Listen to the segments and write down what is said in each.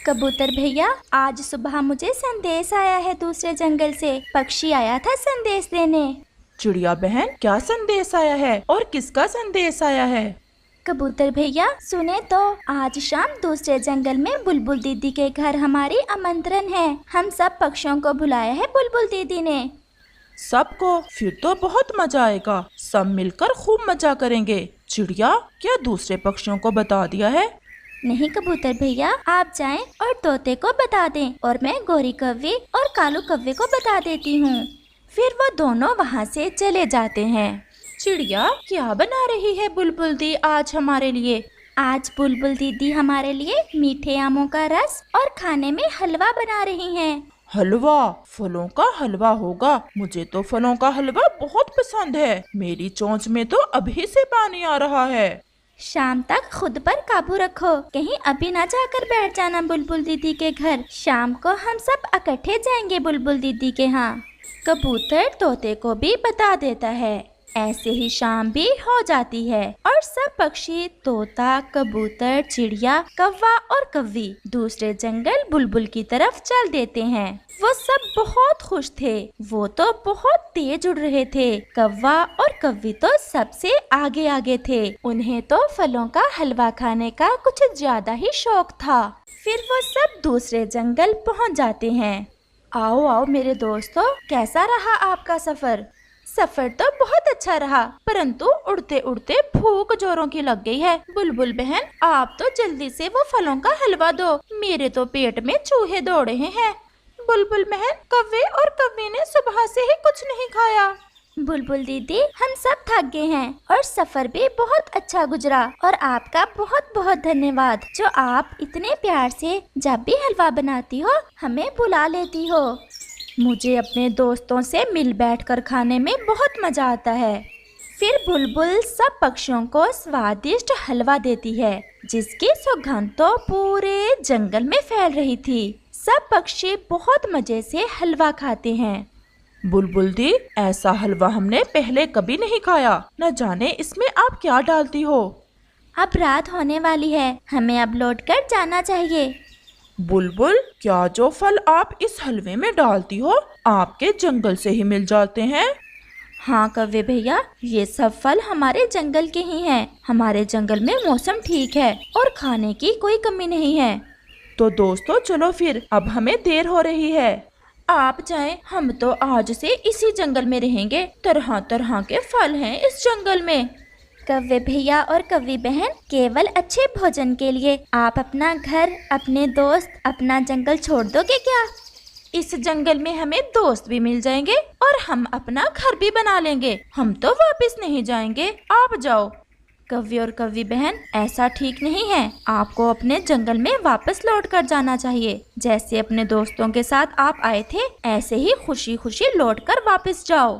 कबूतर भैया, आज सुबह मुझे संदेश आया है दूसरे जंगल से। पक्षी आया था संदेश देने। चिड़िया बहन, क्या संदेश आया है और किसका संदेश आया है? कबूतर भैया सुने तो, आज शाम दूसरे जंगल में बुलबुल दीदी के घर हमारी आमंत्रण है। हम सब पक्षियों को बुलाया है बुलबुल दीदी ने। सबको? फिर तो बहुत मजा आएगा, सब मिलकर खूब मजा करेंगे। चिड़िया, क्या दूसरे पक्षियों को बता दिया है? नहीं कबूतर भैया, आप जाएं और तोते को बता दें और मैं गोरी कव्वे और कालू कव्वे को बता देती हूँ। फिर वो दोनों वहाँ से चले जाते हैं। चिड़िया, क्या बना रही है बुलबुल दी आज हमारे लिए? आज बुलबुल दीदी हमारे लिए मीठे आमों का रस और खाने में हलवा बना रही हैं। हलवा? फलों का हलवा होगा? मुझे तो फलों का हलवा बहुत पसंद है। मेरी चोंच में तो अभी से पानी आ रहा है। शाम तक खुद पर काबू रखो, कहीं अभी ना जाकर बैठ जाना बुलबुल दीदी के घर। शाम को हम सब इकट्ठे जाएंगे बुलबुल दीदी के यहाँ। कबूतर तोते को भी बता देता है। ऐसे ही शाम भी हो जाती है और सब पक्षी, तोता, कबूतर, चिड़िया, कौवा और कव्वी दूसरे जंगल बुलबुल की तरफ चल देते हैं। वो सब बहुत खुश थे। वो तो बहुत तेज उड़ रहे थे। कौवा और कव्वी तो सबसे आगे आगे थे। उन्हें तो फलों का हलवा खाने का कुछ ज्यादा ही शौक था। फिर वो सब दूसरे जंगल पहुंच जाते हैं। आओ आओ मेरे दोस्तों, कैसा रहा आपका सफर? सफर तो बहुत अच्छा रहा, परंतु उड़ते उड़ते भूख जोरों की लग गई है। बुलबुल बहन, आप तो जल्दी से वो फलों का हलवा दो, मेरे तो पेट में चूहे दौड़ रहे हैं। बुलबुल बहन, कव्वे और कव्वी ने सुबह से ही कुछ नहीं खाया। बुलबुल दीदी, हम सब थक गए हैं और सफर भी बहुत अच्छा गुजरा। और आपका बहुत बहुत धन्यवाद जो आप इतने प्यार से जब भी हलवा बनाती हो हमें बुला लेती हो। मुझे अपने दोस्तों से मिल बैठकर खाने में बहुत मजा आता है। फिर बुलबुल सब पक्षियों को स्वादिष्ट हलवा देती है, जिसकी सुगंध तो पूरे जंगल में फैल रही थी। सब पक्षी बहुत मजे से हलवा खाते हैं। बुलबुल दी, ऐसा हलवा हमने पहले कभी नहीं खाया। न जाने इसमें आप क्या डालती हो। अब रात होने वाली है, हमें अब लौट कर जाना चाहिए। बुलबुल, क्या जो फल आप इस हलवे में डालती हो आपके जंगल से ही मिल जाते हैं? हाँ कव्वे भैया, ये सब फल हमारे जंगल के ही हैं। हमारे जंगल में मौसम ठीक है और खाने की कोई कमी नहीं है। तो दोस्तों चलो फिर, अब हमें देर हो रही है। आप जाएं, हम तो आज से इसी जंगल में रहेंगे। तरह तरह के फल हैं इस जंगल में। कव्वे भैया और कव्वी बहन, केवल अच्छे भोजन के लिए आप अपना घर, अपने दोस्त, अपना जंगल छोड़ दोगे क्या? इस जंगल में हमें दोस्त भी मिल जाएंगे और हम अपना घर भी बना लेंगे। हम तो वापस नहीं जाएंगे, आप जाओ। कव्वी और कव्वी बहन, ऐसा ठीक नहीं है। आपको अपने जंगल में वापस लौट कर जाना चाहिए। जैसे अपने दोस्तों के साथ आप आए थे, ऐसे ही खुशी खुशी लौट कर वापस जाओ।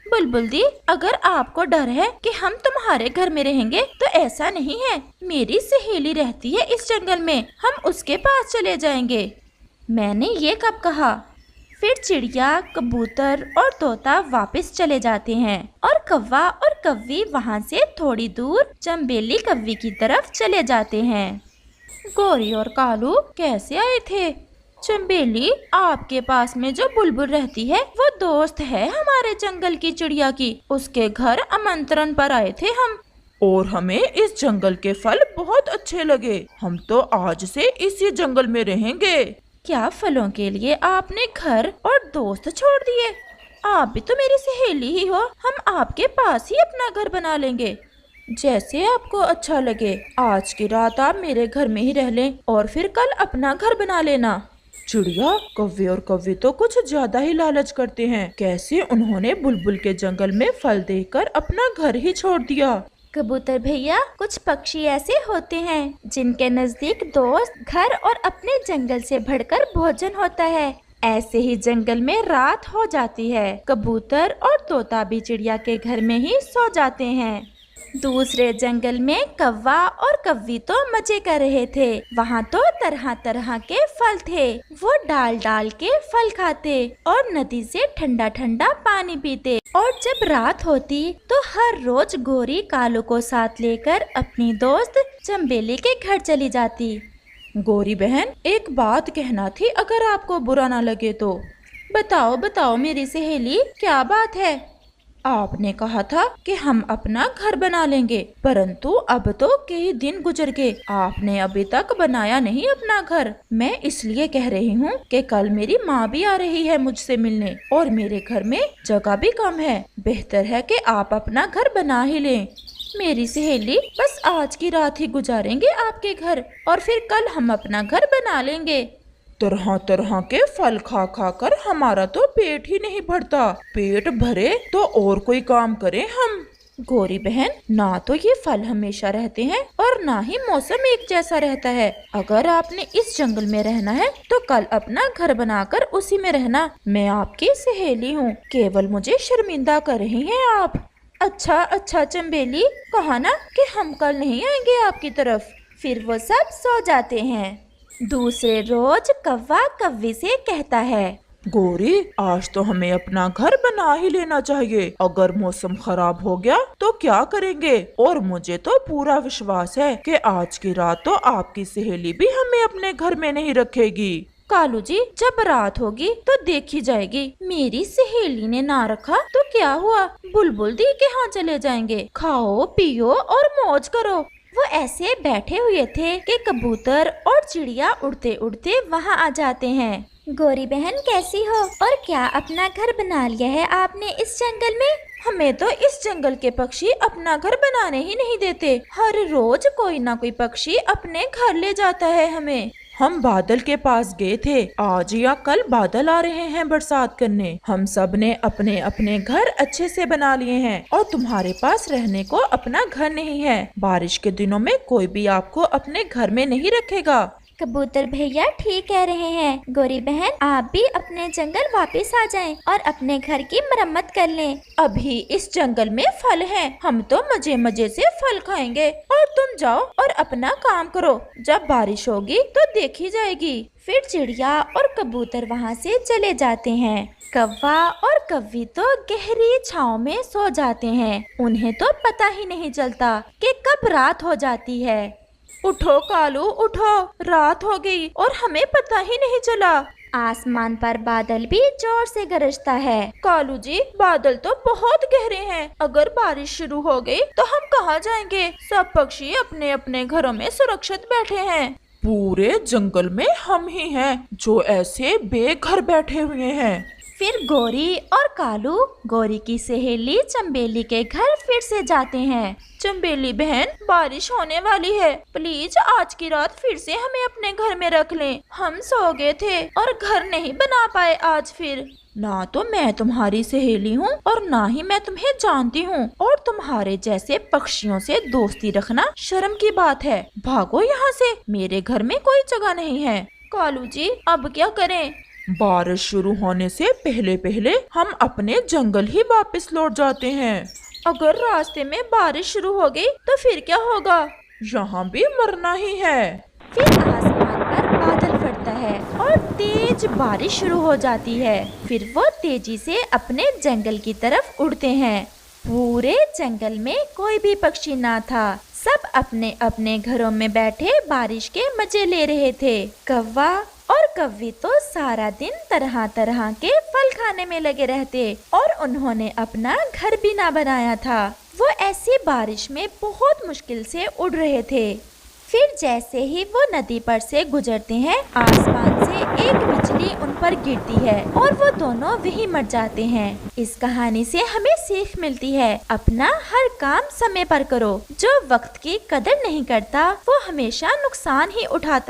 बुलबुल दी, अगर आपको डर है कि हम तुम्हारे घर में रहेंगे तो ऐसा नहीं है। मेरी सहेली रहती है इस जंगल में, हम उसके पास चले जाएंगे। मैंने ये कब कहा? फिर चिड़िया, कबूतर और तोता वापस चले जाते हैं और कौवा और कव्वी वहाँ से थोड़ी दूर चंबेली कव्वी की तरफ चले जाते हैं। गोरी और कालू कैसे आए थे? चंबेली, आपके पास में जो बुलबुल रहती है वो दोस्त है हमारे जंगल की चिड़िया की। उसके घर आमंत्रण पर आए थे हम, और हमें इस जंगल के फल बहुत अच्छे लगे। हम तो आज से इसी जंगल में रहेंगे। क्या फलों के लिए आपने घर और दोस्त छोड़ दिए? आप भी तो मेरी सहेली ही हो, हम आपके पास ही अपना घर बना लेंगे। जैसे आपको अच्छा लगे। आज की रात आप मेरे घर में ही रह लें और फिर कल अपना घर बना लेना। चिड़िया, कौवे और कव्वे तो कुछ ज्यादा ही लालच करते हैं। कैसे उन्होंने बुलबुल के जंगल में फल देकर अपना घर ही छोड़ दिया। कबूतर भैया, कुछ पक्षी ऐसे होते हैं जिनके नजदीक दोस्त, घर और अपने जंगल से बढ़कर भोजन होता है। ऐसे ही जंगल में रात हो जाती है। कबूतर और तोता भी चिड़िया के घर में ही सो जाते हैं। दूसरे जंगल में कौवा और कव्वी तो मजे कर रहे थे। वहाँ तो तरह तरह के फल थे। वो डाल डाल के फल खाते और नदी से ठंडा ठंडा पानी पीते। और जब रात होती तो हर रोज गोरी कालू को साथ लेकर अपनी दोस्त चंबेली के घर चली जाती। गौरी बहन, एक बात कहना थी, अगर आपको बुरा ना लगे तो। बताओ बताओ मेरी सहेली, क्या बात है? आपने कहा था कि हम अपना घर बना लेंगे, परंतु अब तो कई दिन गुजर गए, आपने अभी तक बनाया नहीं अपना घर। मैं इसलिए कह रही हूँ कि कल मेरी माँ भी आ रही है मुझसे मिलने, और मेरे घर में जगह भी कम है। बेहतर है कि आप अपना घर बना ही लें। मेरी सहेली, बस आज की रात ही गुजारेंगे आपके घर, और फिर कल हम अपना घर बना लेंगे। तरह तरह के फल खा खा कर हमारा तो पेट ही नहीं भरता। पेट भरे तो और कोई काम करें हम। गौरी बहन, ना तो ये फल हमेशा रहते हैं और ना ही मौसम एक जैसा रहता है। अगर आपने इस जंगल में रहना है तो कल अपना घर बनाकर उसी में रहना। मैं आपकी सहेली हूँ, केवल मुझे शर्मिंदा कर रही हैं आप। अच्छा अच्छा चंबेली, कहा ना कि हम कल नहीं आएंगे आपकी तरफ। फिर वो सब सो जाते हैं। दूसरे रोज कौवा कौवी से कहता है, गौरी, आज तो हमें अपना घर बना ही लेना चाहिए। अगर मौसम खराब हो गया तो क्या करेंगे? और मुझे तो पूरा विश्वास है कि आज की रात तो आपकी सहेली भी हमें अपने घर में नहीं रखेगी। कालू जी, जब रात होगी तो देखी जाएगी। मेरी सहेली ने ना रखा तो क्या हुआ, बुलबुल दी के यहाँ चले जाएंगे। खाओ पियो और मौज करो। वो ऐसे बैठे हुए थे कि कबूतर और चिड़िया उड़ते उड़ते वहाँ आ जाते हैं। गौरी बहन कैसी हो, और क्या अपना घर बना लिया है आपने इस जंगल में? हमें तो इस जंगल के पक्षी अपना घर बनाने ही नहीं देते। हर रोज कोई ना कोई पक्षी अपने घर ले जाता है हमें। हम बादल के पास गए थे, आज या कल बादल आ रहे हैं बरसात करने। हम सब ने अपने अपने घर अच्छे से बना लिए हैं, और तुम्हारे पास रहने को अपना घर नहीं है। बारिश के दिनों में कोई भी आपको अपने घर में नहीं रखेगा। कबूतर भैया ठीक कह रहे हैं। गौरी बहन, आप भी अपने जंगल वापस आ जाएं और अपने घर की मरम्मत कर लें। अभी इस जंगल में फल हैं, हम तो मजे मजे से फल खाएंगे, और तुम जाओ और अपना काम करो। जब बारिश होगी तो देखी जाएगी। फिर चिड़िया और कबूतर वहाँ से चले जाते हैं। कौवा और कौवी तो गहरी छांव में सो जाते हैं। उन्हें तो पता ही नहीं चलता कि कब रात हो जाती है। उठो कालू उठो, रात हो गई और हमें पता ही नहीं चला। आसमान पर बादल भी जोर से गरजता है। कालू जी, बादल तो बहुत गहरे हैं। अगर बारिश शुरू हो गई तो हम कहाँ जाएंगे? सब पक्षी अपने अपने घरों में सुरक्षित बैठे हैं। पूरे जंगल में हम ही हैं जो ऐसे बेघर बैठे हुए हैं। फिर गौरी और कालू गौरी की सहेली चंबेली के घर फिर से जाते हैं। चंबेली बहन, बारिश होने वाली है, प्लीज आज की रात फिर से हमें अपने घर में रख लें। हम सो गए थे और घर नहीं बना पाए आज। फिर ना तो मैं तुम्हारी सहेली हूँ और ना ही मैं तुम्हें जानती हूँ, और तुम्हारे जैसे पक्षियों से दोस्ती रखना शर्म की बात है। भागो यहाँ से, मेरे घर में कोई जगह नहीं है। कालू जी, अब क्या करें? बारिश शुरू होने से पहले पहले हम अपने जंगल ही वापस लौट जाते हैं। अगर रास्ते में बारिश शुरू हो गई तो फिर क्या होगा? यहाँ भी मरना ही है। फिर आसमान पर बादल फटता है और तेज बारिश शुरू हो जाती है। फिर वो तेजी से अपने जंगल की तरफ उड़ते हैं। पूरे जंगल में कोई भी पक्षी ना था। सब अपने अपने घरों में बैठे बारिश के मजे ले रहे थे। कौवा और कौवी तो सारा दिन तरह तरह के फल खाने में लगे रहते, और उन्होंने अपना घर भी ना बनाया था। वो ऐसी बारिश में बहुत मुश्किल से उड़ रहे थे। फिर जैसे ही वो नदी पर से गुजरते हैं, आसमान से एक बिजली उन पर गिरती है और वो दोनों वहीं मर जाते हैं। इस कहानी से हमें सीख मिलती है, अपना हर काम समय पर करो। जो वक्त की कदर नहीं करता वो हमेशा नुकसान ही उठाता